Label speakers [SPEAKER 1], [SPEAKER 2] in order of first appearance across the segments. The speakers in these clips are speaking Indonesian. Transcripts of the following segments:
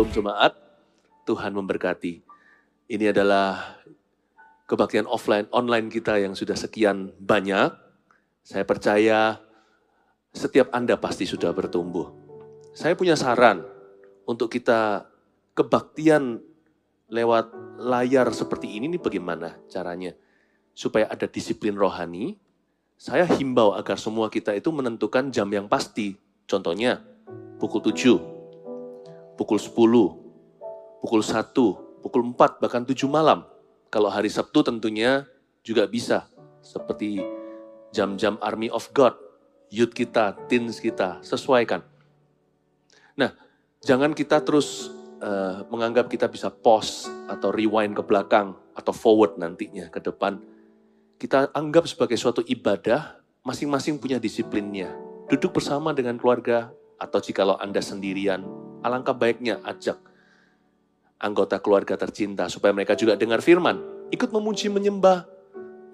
[SPEAKER 1] Shalom jemaat, Tuhan memberkati. Ini adalah kebaktian online kita yang sudah sekian banyak. Saya percaya setiap Anda pasti sudah bertumbuh. Saya punya saran untuk kita kebaktian lewat layar seperti ini bagaimana caranya? Supaya ada disiplin rohani, saya himbau agar semua kita itu menentukan jam yang pasti. Contohnya, pukul 7. Pukul 10, pukul 1, pukul 4, bahkan 7 malam. Kalau hari Sabtu tentunya juga bisa. Seperti jam-jam Army of God, youth kita, teens kita, sesuaikan. Nah, jangan kita terus menganggap kita bisa pause atau rewind ke belakang atau forward nantinya ke depan. Kita anggap sebagai suatu ibadah, masing-masing punya disiplinnya. Duduk bersama dengan keluarga, atau jikalau Anda sendirian, alangkah baiknya ajak anggota keluarga tercinta supaya mereka juga dengar firman, ikut memuji menyembah,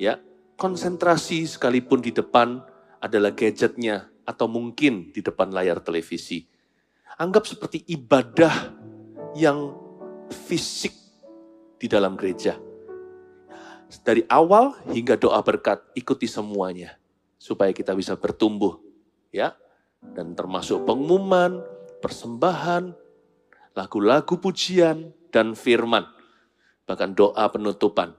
[SPEAKER 1] ya, konsentrasi sekalipun di depan adalah gadgetnya atau mungkin di depan layar televisi. Anggap seperti ibadah yang fisik di dalam gereja. Dari awal hingga doa berkat, ikuti semuanya supaya kita bisa bertumbuh, ya. Dan termasuk pengumuman, persembahan, lagu-lagu pujian, dan firman. Bahkan doa penutupan.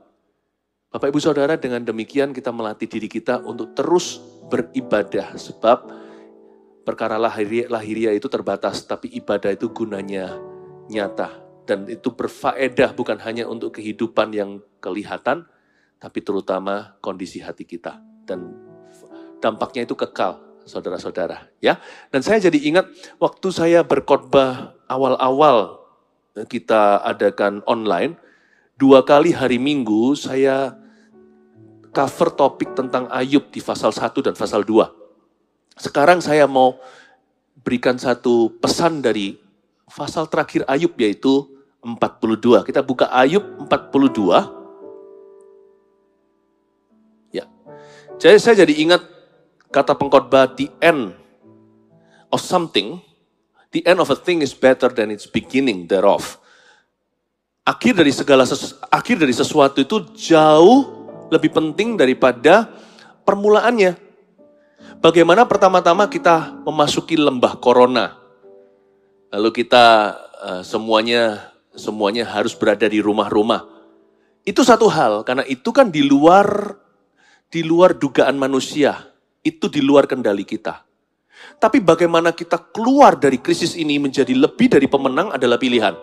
[SPEAKER 1] Bapak Ibu Saudara, dengan demikian kita melatih diri kita untuk terus beribadah. Sebab perkara lahiriah itu terbatas, tapi ibadah itu gunanya nyata. Dan itu berfaedah bukan hanya untuk kehidupan yang kelihatan, tapi terutama kondisi hati kita. Dan dampaknya itu kekal. Saudara-saudara, ya. Dan saya jadi ingat waktu saya berkhotbah awal-awal kita adakan online, 2 kali hari Minggu saya cover topik tentang Ayub di pasal 1 dan pasal 2. Sekarang saya mau berikan satu pesan dari pasal terakhir Ayub yaitu 42. Kita buka Ayub 42. Ya. Jadi saya jadi ingat kata pengkhotbah, the end of something, the end of a thing is better than its beginning thereof. Akhir dari sesuatu itu jauh lebih penting daripada permulaannya. Bagaimana pertama-tama kita memasuki lembah corona, lalu kita semuanya harus berada di rumah-rumah. Itu satu hal, karena itu kan di luar dugaan manusia. Itu di luar kendali kita. Tapi bagaimana kita keluar dari krisis ini menjadi lebih dari pemenang adalah pilihan.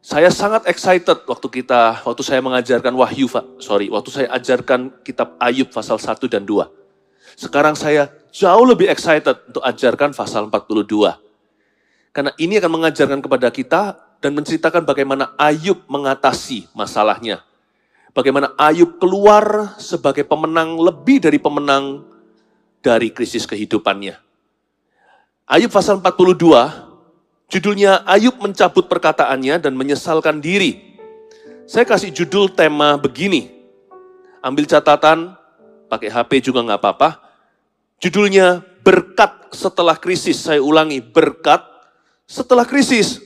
[SPEAKER 1] Saya sangat excited waktu saya mengajarkan waktu saya ajarkan kitab Ayub pasal 1 dan 2. Sekarang saya jauh lebih excited untuk ajarkan pasal 42. Karena ini akan mengajarkan kepada kita dan menceritakan bagaimana Ayub mengatasi masalahnya. Bagaimana Ayub keluar sebagai pemenang, lebih dari pemenang dari krisis kehidupannya. Ayub pasal 42, judulnya Ayub mencabut perkataannya dan menyesalkan diri. Saya kasih judul tema begini, ambil catatan, pakai HP juga nggak apa-apa. Judulnya berkat setelah krisis, saya ulangi, berkat setelah krisis.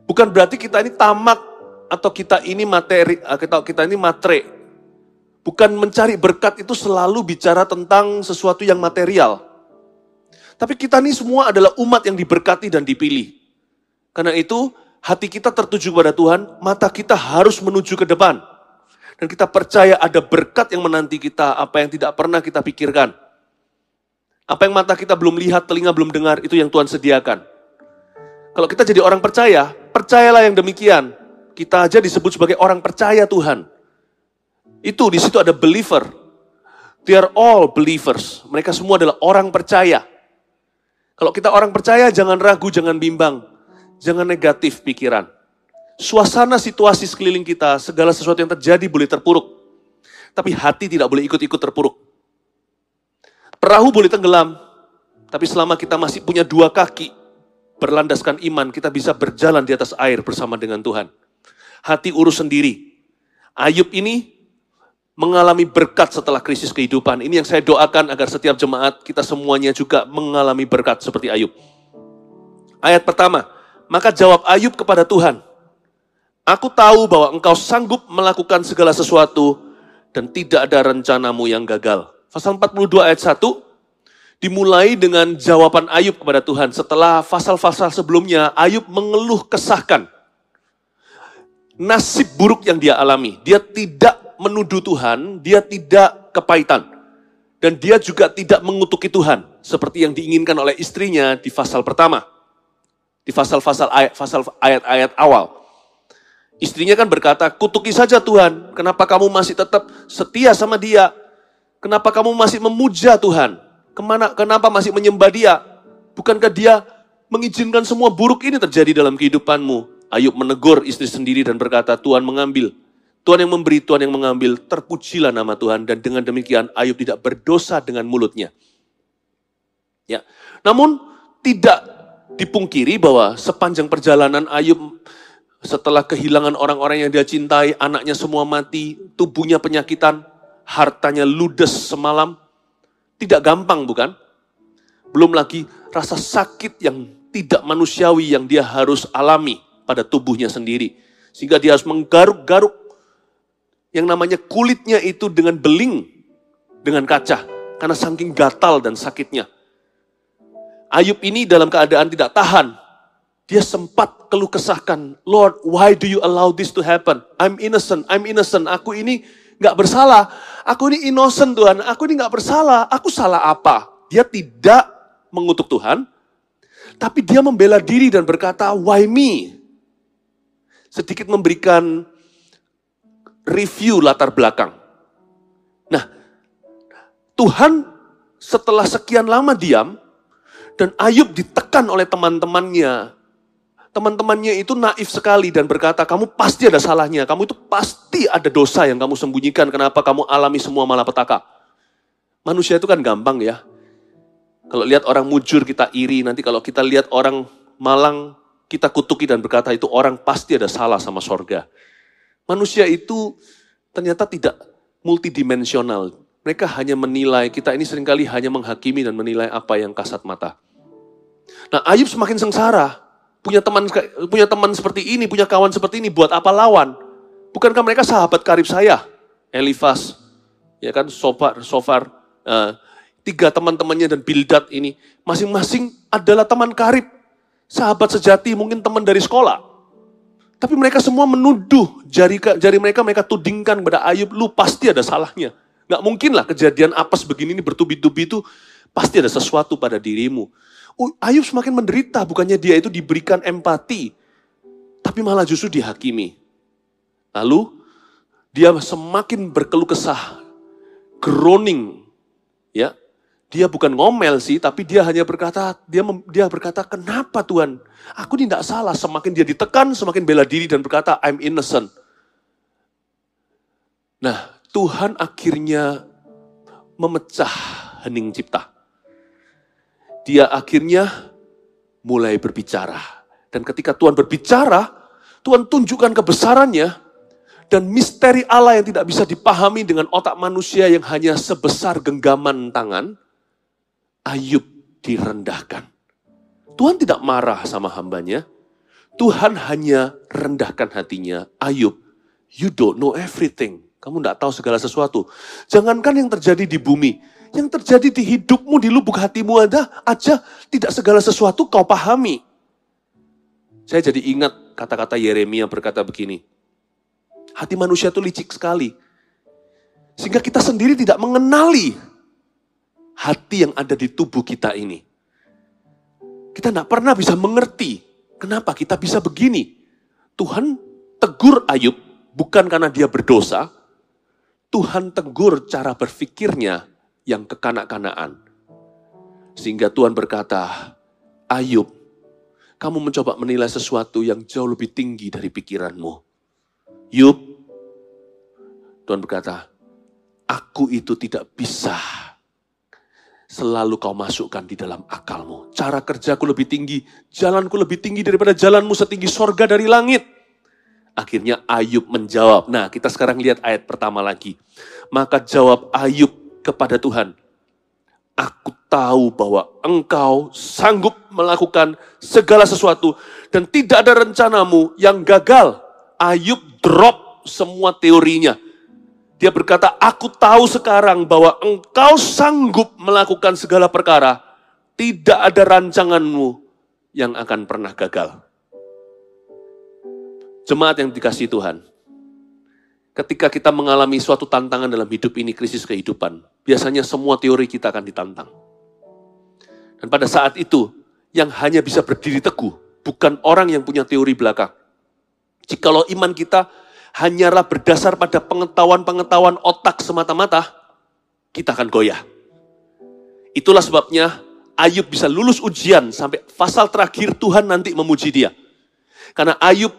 [SPEAKER 1] Bukan berarti kita ini tamak, atau kita ini matre. Bukan mencari berkat itu selalu bicara tentang sesuatu yang material. Tapi kita ini semua adalah umat yang diberkati dan dipilih. Karena itu hati kita tertuju kepada Tuhan, mata kita harus menuju ke depan. Dan kita percaya ada berkat yang menanti kita, apa yang tidak pernah kita pikirkan. Apa yang mata kita belum lihat, telinga belum dengar, itu yang Tuhan sediakan. Kalau kita jadi orang percaya, percayalah yang demikian. Kita aja disebut sebagai orang percaya Tuhan. Itu di situ ada believer. They are all believers. Mereka semua adalah orang percaya. Kalau kita orang percaya, jangan ragu, jangan bimbang. Jangan negatif pikiran. Suasana situasi sekeliling kita, segala sesuatu yang terjadi boleh terpuruk. Tapi hati tidak boleh ikut-ikut terpuruk. Perahu boleh tenggelam. Tapi selama kita masih punya 2 kaki, berlandaskan iman, kita bisa berjalan di atas air bersama dengan Tuhan. Hati urus sendiri. Ayub ini mengalami berkat setelah krisis kehidupan. Ini yang saya doakan agar setiap jemaat kita semuanya juga mengalami berkat seperti Ayub. Ayat pertama, maka jawab Ayub kepada Tuhan, aku tahu bahwa engkau sanggup melakukan segala sesuatu dan tidak ada rencanamu yang gagal. Pasal 42 ayat 1, dimulai dengan jawaban Ayub kepada Tuhan. Setelah pasal-pasal sebelumnya, Ayub mengeluh kesahkan nasib buruk yang dia alami. Dia tidak menuduh Tuhan, dia tidak kepahitan. Dan dia juga tidak mengutuki Tuhan, seperti yang diinginkan oleh istrinya di pasal pertama. Di pasal-pasal ayat-ayat awal. Istrinya kan berkata, kutuki saja Tuhan, kenapa kamu masih tetap setia sama dia? Kenapa kamu masih memuja Tuhan? Kenapa masih menyembah dia? Bukankah dia mengizinkan semua buruk ini terjadi dalam kehidupanmu? Ayub menegur istri sendiri dan berkata, Tuhan mengambil. Tuhan yang memberi, Tuhan yang mengambil. Terpujilah nama Tuhan. Dan dengan demikian Ayub tidak berdosa dengan mulutnya. Ya, namun tidak dipungkiri bahwa sepanjang perjalanan Ayub setelah kehilangan orang-orang yang dia cintai, anaknya semua mati, tubuhnya penyakitan, hartanya ludes semalam. Tidak gampang bukan? Belum lagi rasa sakit yang tidak manusiawi yang dia harus alami pada tubuhnya sendiri. Sehingga dia harus menggaruk-garuk yang namanya kulitnya itu dengan beling, dengan kaca. Karena saking gatal dan sakitnya. Ayub ini dalam keadaan tidak tahan. Dia sempat keluh kesahkan, Lord, why do you allow this to happen? I'm innocent. Aku ini gak bersalah. Aku ini innocent Tuhan. Aku ini gak bersalah. Aku salah apa? Dia tidak mengutuk Tuhan. Tapi dia membela diri dan berkata, why me? Sedikit memberikan review latar belakang. Nah, Tuhan setelah sekian lama diam, dan Ayub ditekan oleh teman-temannya. Teman-temannya itu naif sekali dan berkata, kamu pasti ada salahnya. Kamu itu pasti ada dosa yang kamu sembunyikan. Kenapa kamu alami semua malapetaka? Manusia itu kan gampang ya. Kalau lihat orang mujur kita iri. Nanti kalau kita lihat orang malang, kita kutuki dan berkata itu orang pasti ada salah sama sorga. Manusia itu ternyata tidak multidimensional. Mereka hanya menilai, kita ini seringkali hanya menghakimi dan menilai apa yang kasat mata. Nah, Ayub semakin sengsara. Punya teman seperti ini, punya kawan seperti ini, buat apa lawan? Bukankah mereka sahabat karib saya? Elifas, ya kan, Sofar, tiga teman-temannya dan Bildad ini. Masing-masing adalah teman karib. Sahabat sejati, mungkin teman dari sekolah. Tapi mereka semua menuduh, jari mereka tudingkan kepada Ayub, lu pasti ada salahnya. Gak mungkin lah kejadian apes begini ini bertubi-tubi itu pasti ada sesuatu pada dirimu. Ayub semakin menderita, bukannya dia itu diberikan empati, tapi malah justru dihakimi. Lalu dia semakin berkeluh kesah, groaning, ya. Dia bukan ngomel sih, tapi dia hanya berkata, dia berkata, kenapa Tuhan? Aku ini tidak salah. Semakin dia ditekan, semakin bela diri dan berkata, I'm innocent. Nah, Tuhan akhirnya memecah hening cipta. Dia akhirnya mulai berbicara. Dan ketika Tuhan berbicara, Tuhan tunjukkan kebesarannya dan misteri Allah yang tidak bisa dipahami dengan otak manusia yang hanya sebesar genggaman tangan. Ayub direndahkan. Tuhan tidak marah sama hambanya. Tuhan hanya rendahkan hatinya. Ayub, you don't know everything. Kamu tidak tahu segala sesuatu. Jangankan yang terjadi di bumi. Yang terjadi di hidupmu, di lubuk hatimu aja tidak segala sesuatu kau pahami. Saya jadi ingat kata-kata Yeremia berkata begini. Hati manusia itu licik sekali. Sehingga kita sendiri tidak mengenali hati yang ada di tubuh kita ini. Kita tidak pernah bisa mengerti kenapa kita bisa begini. Tuhan tegur Ayub bukan karena dia berdosa. Tuhan tegur cara berpikirnya yang kekanak-kanaan. Sehingga Tuhan berkata, Ayub, kamu mencoba menilai sesuatu yang jauh lebih tinggi dari pikiranmu. Ayub, Tuhan berkata, aku itu tidak bisa selalu kau masukkan di dalam akalmu. Cara kerjaku lebih tinggi, jalanku lebih tinggi daripada jalanmu setinggi sorga dari langit. Akhirnya Ayub menjawab. Nah, kita sekarang lihat ayat pertama lagi. Maka jawab Ayub kepada Tuhan. Aku tahu bahwa Engkau sanggup melakukan segala sesuatu dan tidak ada rencanamu yang gagal. Ayub drop semua teorinya. Dia berkata, aku tahu sekarang bahwa Engkau sanggup melakukan segala perkara. Tidak ada rancanganmu yang akan pernah gagal. Jemaat yang dikasihi Tuhan, ketika kita mengalami suatu tantangan dalam hidup ini, krisis kehidupan, biasanya semua teori kita akan ditantang. Dan pada saat itu, yang hanya bisa berdiri teguh, bukan orang yang punya teori belakang. Jikalau iman kita hanyalah berdasar pada pengetahuan-pengetahuan otak semata-mata, kita akan goyah. Itulah sebabnya Ayub bisa lulus ujian sampai pasal terakhir Tuhan nanti memuji dia. Karena Ayub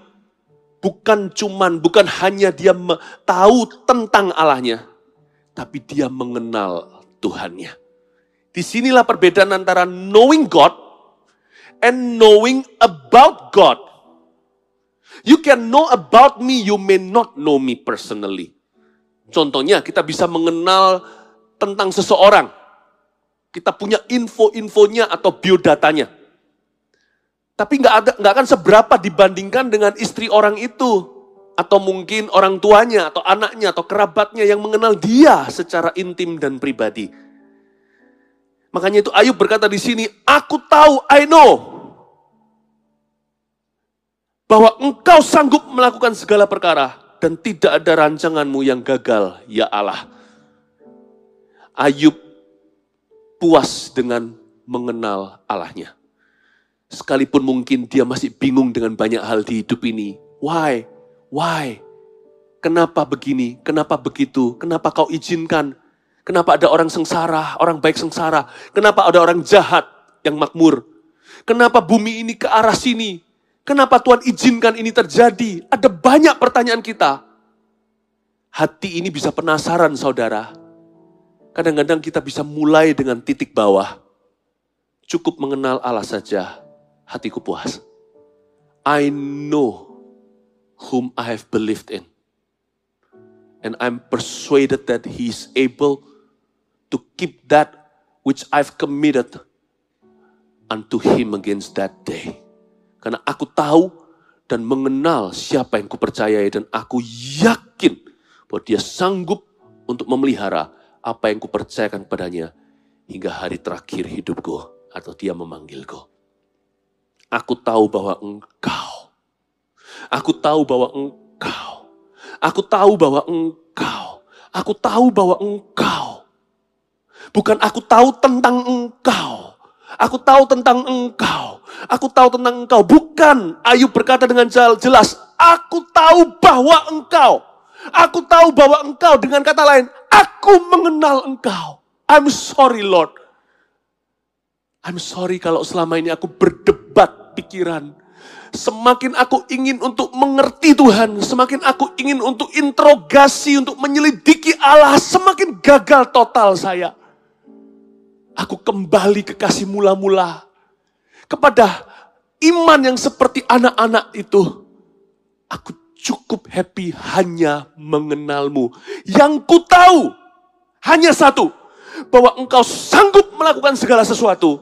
[SPEAKER 1] bukan hanya dia tahu tentang Allahnya, tapi dia mengenal Tuhannya. Disinilah perbedaan antara knowing God and knowing about God. You can know about me, you may not know me personally. Contohnya, kita bisa mengenal tentang seseorang. Kita punya info-infonya atau biodatanya. Tapi nggak akan seberapa dibandingkan dengan istri orang itu. Atau mungkin orang tuanya, atau anaknya, atau kerabatnya yang mengenal dia secara intim dan pribadi. Makanya itu Ayub berkata di sini, aku tahu, I know, bahwa Engkau sanggup melakukan segala perkara, dan tidak ada rancanganmu yang gagal, ya Allah. Ayub puas dengan mengenal Allahnya. Sekalipun mungkin dia masih bingung dengan banyak hal di hidup ini. Why? Kenapa begini? Kenapa begitu? Kenapa kau izinkan? Kenapa ada orang sengsara, orang baik sengsara? Kenapa ada orang jahat yang makmur? Kenapa bumi ini ke arah sini? Kenapa Tuhan izinkan ini terjadi? Ada banyak pertanyaan kita. Hati ini bisa penasaran, saudara. Kadang-kadang kita bisa mulai dengan titik bawah. Cukup mengenal Allah saja. Hatiku puas. I know whom I have believed in. And I'm persuaded that He is able to keep that which I've committed unto Him against that day. Karena aku tahu dan mengenal siapa yang kupercayai dan aku yakin bahwa Dia sanggup untuk memelihara apa yang kupercayakan padanya hingga hari terakhir hidupku atau Dia memanggilku. Aku tahu bahwa Engkau. Aku tahu bahwa Engkau. Aku tahu bahwa Engkau. Aku tahu bahwa Engkau. Bukan aku tahu tentang Engkau. Aku tahu tentang Engkau. Aku tahu tentang Engkau. Bukan. Ayub berkata dengan jelas. Aku tahu bahwa Engkau. Aku tahu bahwa Engkau. Dengan kata lain, aku mengenal Engkau. I'm sorry, Lord. I'm sorry kalau selama ini aku berdebat pikiran. Semakin aku ingin untuk mengerti Tuhan, semakin aku ingin untuk interogasi, untuk menyelidiki Allah, semakin gagal total saya. Aku kembali ke kasih mula-mula, kepada iman yang seperti anak-anak itu. Aku cukup happy hanya mengenalmu. Yang ku tahu hanya satu, bahwa Engkau sanggup melakukan segala sesuatu,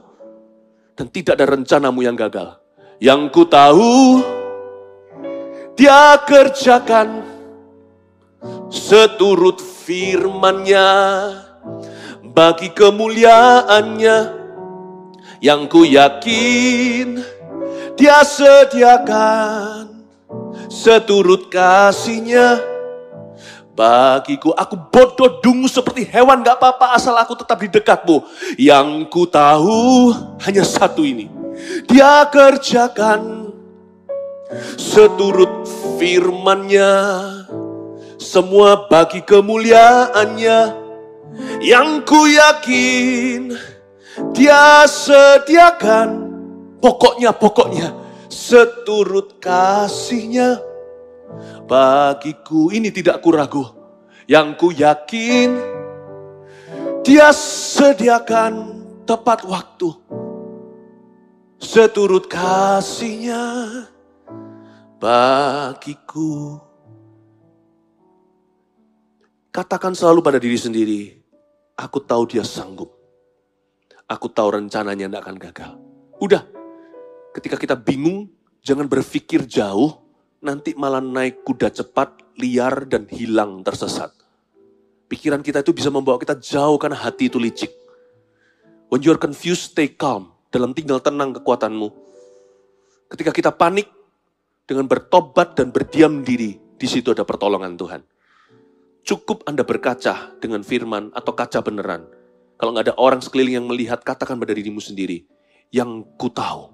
[SPEAKER 1] dan tidak ada rencanamu yang gagal. Yang ku tahu, Dia kerjakan seturut firman-Nya bagi kemuliaan-Nya. Yang ku yakin, Dia sediakan seturut kasih-Nya bagiku. Aku bodoh dungu seperti hewan, gak apa-apa asal aku tetap di dekatmu. Yang ku tahu hanya satu ini, Dia kerjakan seturut firman-Nya, semua bagi kemuliaan-Nya. Yang ku yakin, Dia sediakan, pokoknya seturut kasih-Nya bagiku. Ini tidak kuragu. Yang ku yakin, Dia sediakan tepat waktu, seturut kasih-Nya bagiku. Katakan selalu pada diri sendiri, aku tahu Dia sanggup. Aku tahu rencananya tidak akan gagal. Udah, ketika kita bingung, jangan berpikir jauh, nanti malah naik kuda cepat, liar, dan hilang tersesat. Pikiran kita itu bisa membawa kita jauh karena hati itu licik. When you are confused, stay calm. Dalam tinggal tenang kekuatanmu. Ketika kita panik, dengan bertobat dan berdiam diri, di situ ada pertolongan Tuhan. Cukup Anda berkaca dengan firman atau kaca beneran. Kalau nggak ada orang sekeliling yang melihat, katakan pada dirimu sendiri, yang ku tahu,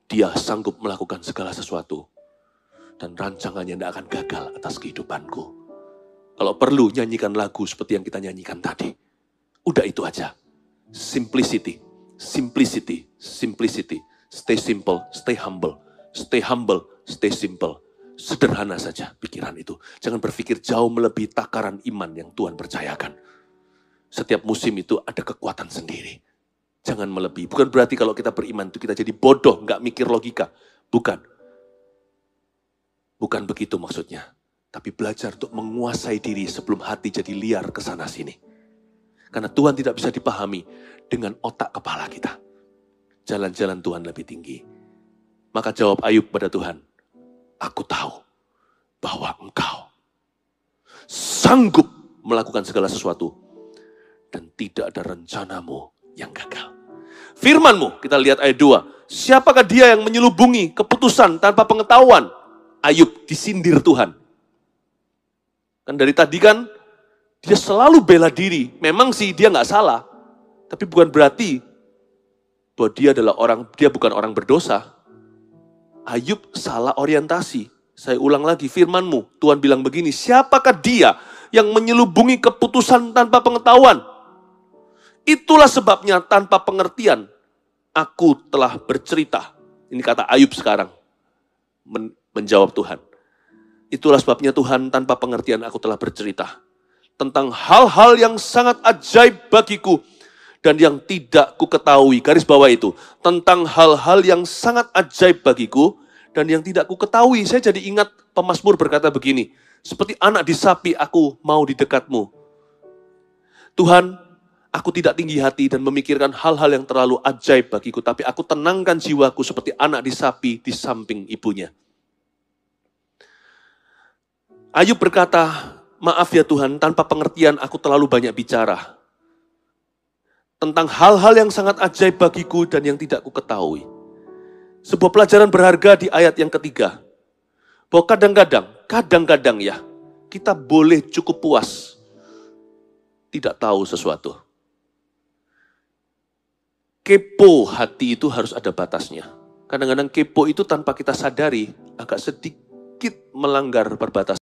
[SPEAKER 1] dia sanggup melakukan segala sesuatu. Dan rancangannya tidak akan gagal atas kehidupanku. Kalau perlu, nyanyikan lagu seperti yang kita nyanyikan tadi. Udah itu aja. Simplicity, simplicity, simplicity. Stay simple, stay humble. Stay humble, stay simple. Sederhana saja pikiran itu. Jangan berpikir jauh melebihi takaran iman yang Tuhan percayakan. Setiap musim itu ada kekuatan sendiri. Jangan melebihi. Bukan berarti kalau kita beriman itu kita jadi bodoh, nggak mikir logika. Bukan. Bukan begitu maksudnya. Tapi belajar untuk menguasai diri sebelum hati jadi liar ke sana sini. Karena Tuhan tidak bisa dipahami dengan otak kepala kita. Jalan-jalan Tuhan lebih tinggi. Maka jawab Ayub pada Tuhan, aku tahu bahwa Engkau sanggup melakukan segala sesuatu dan tidak ada rencanamu yang gagal. Firman-Mu, kita lihat ayat 2. Siapakah dia yang menyelubungi keputusan tanpa pengetahuan? Ayub disindir Tuhan. Kan dari tadi kan, dia selalu bela diri. Memang sih dia nggak salah. Tapi bukan berarti bahwa dia bukan orang berdosa. Ayub salah orientasi. Saya ulang lagi firman-Mu. Tuhan bilang begini, siapakah dia yang menyelubungi keputusan tanpa pengetahuan? Itulah sebabnya tanpa pengertian, aku telah bercerita. Ini kata Ayub sekarang, menjawab Tuhan. Itulah sebabnya Tuhan, tanpa pengertian aku telah bercerita. Tentang hal-hal yang sangat ajaib bagiku, dan yang tidak ku ketahui. Garis bawah itu. Tentang hal-hal yang sangat ajaib bagiku, dan yang tidak ku ketahui. Saya jadi ingat pemazmur berkata begini, seperti anak disapi aku mau di dekatmu. Tuhan, aku tidak tinggi hati dan memikirkan hal-hal yang terlalu ajaib bagiku, tapi aku tenangkan jiwaku seperti anak disapi di samping ibunya. Ayub berkata, maaf ya Tuhan, tanpa pengertian aku terlalu banyak bicara. Tentang hal-hal yang sangat ajaib bagiku dan yang tidak ku ketahui. Sebuah pelajaran berharga di ayat yang ketiga. Bahwa kadang-kadang ya, kita boleh cukup puas tidak tahu sesuatu. Kepo hati itu harus ada batasnya. Kadang-kadang kepo itu tanpa kita sadari agak sedikit melanggar perbatasan.